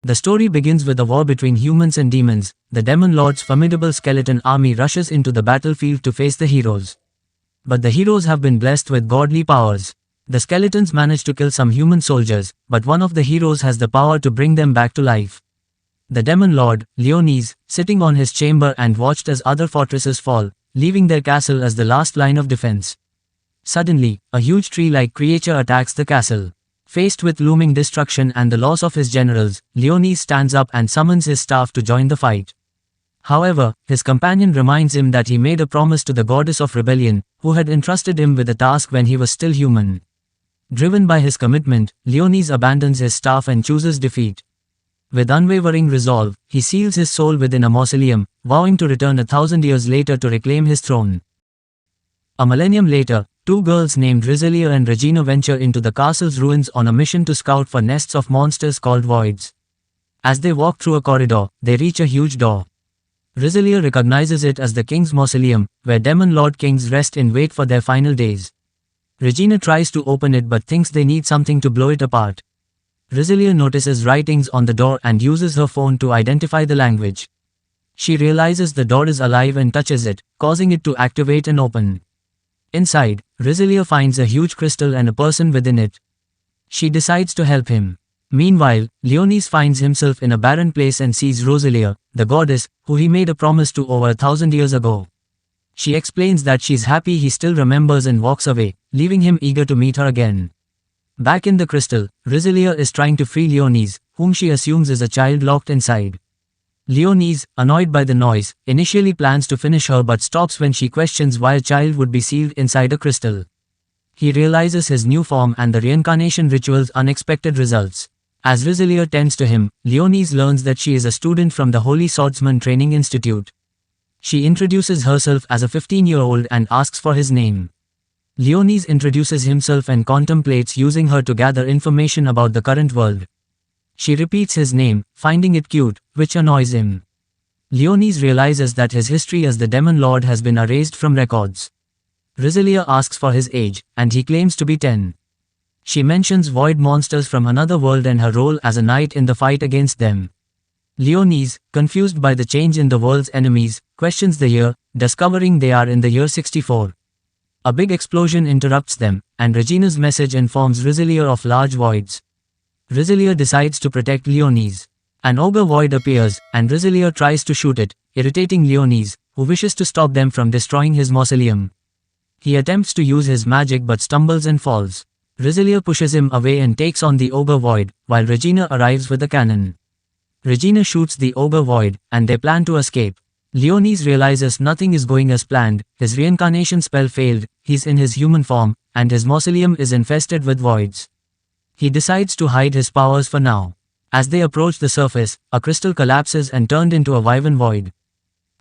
The story begins with a war between humans and demons. The Demon Lord's formidable skeleton army rushes into the battlefield to face the heroes. But the heroes have been blessed with godly powers. The skeletons manage to kill some human soldiers, but one of the heroes has the power to bring them back to life. The Demon Lord, Leonis, sitting on his chamber and watched as other fortresses fall, leaving their castle as the last line of defense. Suddenly, a huge tree-like creature attacks the castle. Faced with looming destruction and the loss of his generals, Leonis stands up and summons his staff to join the fight. However, his companion reminds him that he made a promise to the goddess of rebellion, who had entrusted him with a task when he was still human. Driven by his commitment, Leonis abandons his staff and chooses defeat. With unwavering resolve, he seals his soul within a mausoleum, vowing to return 1,000 years later to reclaim his throne. A millennium later, two girls named Rizelia and Regina venture into the castle's ruins on a mission to scout for nests of monsters called voids. As they walk through a corridor, they reach a huge door. Rizelia recognizes it as the king's mausoleum, where Demon Lord kings rest in wait for their final days. Regina tries to open it but thinks they need something to blow it apart. Rizelia notices writings on the door and uses her phone to identify the language. She realizes the door is alive and touches it, causing it to activate and open. Inside, Rizelia finds a huge crystal and a person within it. She decides to help him. Meanwhile, Leonis finds himself in a barren place and sees Rosalia, the goddess, who he made a promise to over 1,000 years ago. She explains that she's happy he still remembers and walks away, leaving him eager to meet her again. Back in the crystal, Rizelia is trying to free Leonis, whom she assumes is a child locked inside. Leonis, annoyed by the noise, initially plans to finish her but stops when she questions why a child would be sealed inside a crystal. He realizes his new form and the reincarnation ritual's unexpected results. As Rizelia tends to him, Leonis learns that she is a student from the Holy Swordsman Training Institute. She introduces herself as a 15-year-old and asks for his name. Leonis introduces himself and contemplates using her to gather information about the current world. She repeats his name, finding it cute, which annoys him. Leonis realizes that his history as the Demon Lord has been erased from records. Rizelia asks for his age, and he claims to be 10. She mentions void monsters from another world and her role as a knight in the fight against them. Leonis, confused by the change in the world's enemies, questions the year, discovering they are in the year 64. A big explosion interrupts them, and Regina's message informs Rizelia of large voids. Rizelia decides to protect Leonis. An ogre void appears, and Rizelia tries to shoot it, irritating Leonis, who wishes to stop them from destroying his mausoleum. He attempts to use his magic but stumbles and falls. Rizelia pushes him away and takes on the ogre void, while Regina arrives with a cannon. Regina shoots the ogre void, and they plan to escape. Leonis realizes nothing is going as planned, his reincarnation spell failed, he's in his human form, and his mausoleum is infested with voids. He decides to hide his powers for now. As they approach the surface, a crystal collapses and turned into a wyvern void.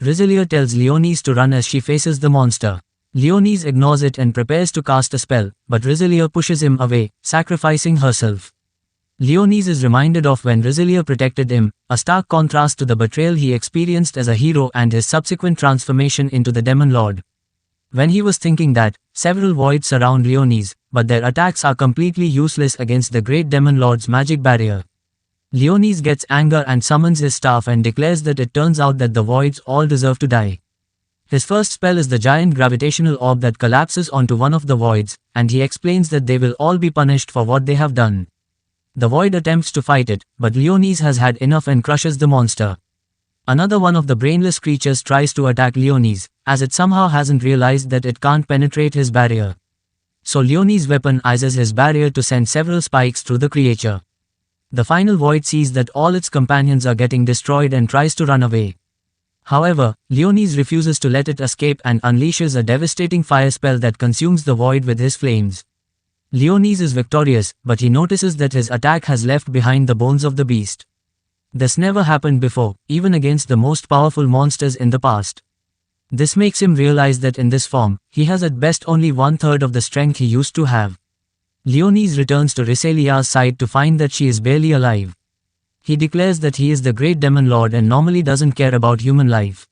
Rizelia tells Leonis to run as she faces the monster. Leonis ignores it and prepares to cast a spell, but Rizelia pushes him away, sacrificing herself. Leonis is reminded of when Rizelia protected him, a stark contrast to the betrayal he experienced as a hero and his subsequent transformation into the Demon Lord. When he was thinking that, several voids surround Leonis, but their attacks are completely useless against the great Demon Lord's magic barrier. Leonis gets anger and summons his staff and declares that it turns out that the voids all deserve to die. His first spell is the giant gravitational orb that collapses onto one of the voids, and he explains that they will all be punished for what they have done. The void attempts to fight it, but Leonis has had enough and crushes the monster. Another one of the brainless creatures tries to attack Leonis, as it somehow hasn't realized that it can't penetrate his barrier. So Leonis' weapon uses his barrier to send several spikes through the creature. The final void sees that all its companions are getting destroyed and tries to run away. However, Leonis refuses to let it escape and unleashes a devastating fire spell that consumes the void with his flames. Leonis is victorious, but he notices that his attack has left behind the bones of the beast. This never happened before, even against the most powerful monsters in the past. This makes him realize that in this form, he has at best only 1/3 of the strength he used to have. Leonis returns to Rizelia's side to find that she is barely alive. He declares that he is the great Demon Lord and normally doesn't care about human life.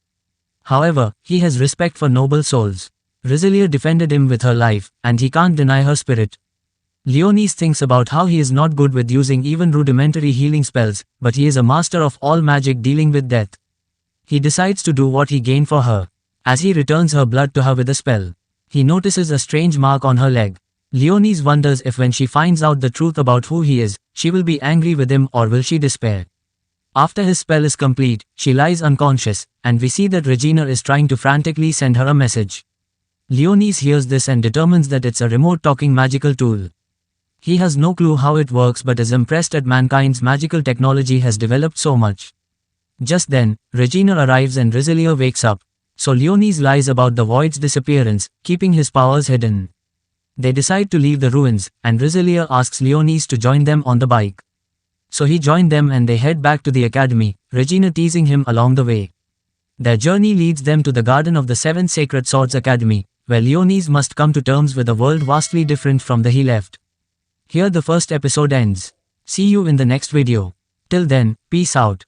However, he has respect for noble souls. Rizelia defended him with her life, and he can't deny her spirit. Leonis thinks about how he is not good with using even rudimentary healing spells, but he is a master of all magic dealing with death. He decides to do what he gained for her. As he returns her blood to her with a spell, he notices a strange mark on her leg. Leonis wonders if when she finds out the truth about who he is, she will be angry with him or will she despair. After his spell is complete, she lies unconscious, and we see that Regina is trying to frantically send her a message. Leonis hears this and determines that it's a remote talking magical tool. He has no clue how it works but is impressed at mankind's magical technology has developed so much. Just then, Regina arrives and Rizalier wakes up, so Leonis lies about the void's disappearance, keeping his powers hidden. They decide to leave the ruins, and Rizalier asks Leonis to join them on the bike. So he joined them and they head back to the academy, Regina teasing him along the way. Their journey leads them to the Garden of the Seven Sacred Swords Academy, where Leonis must come to terms with a world vastly different from the he left. Here the first episode ends. See you in the next video. Till then, peace out.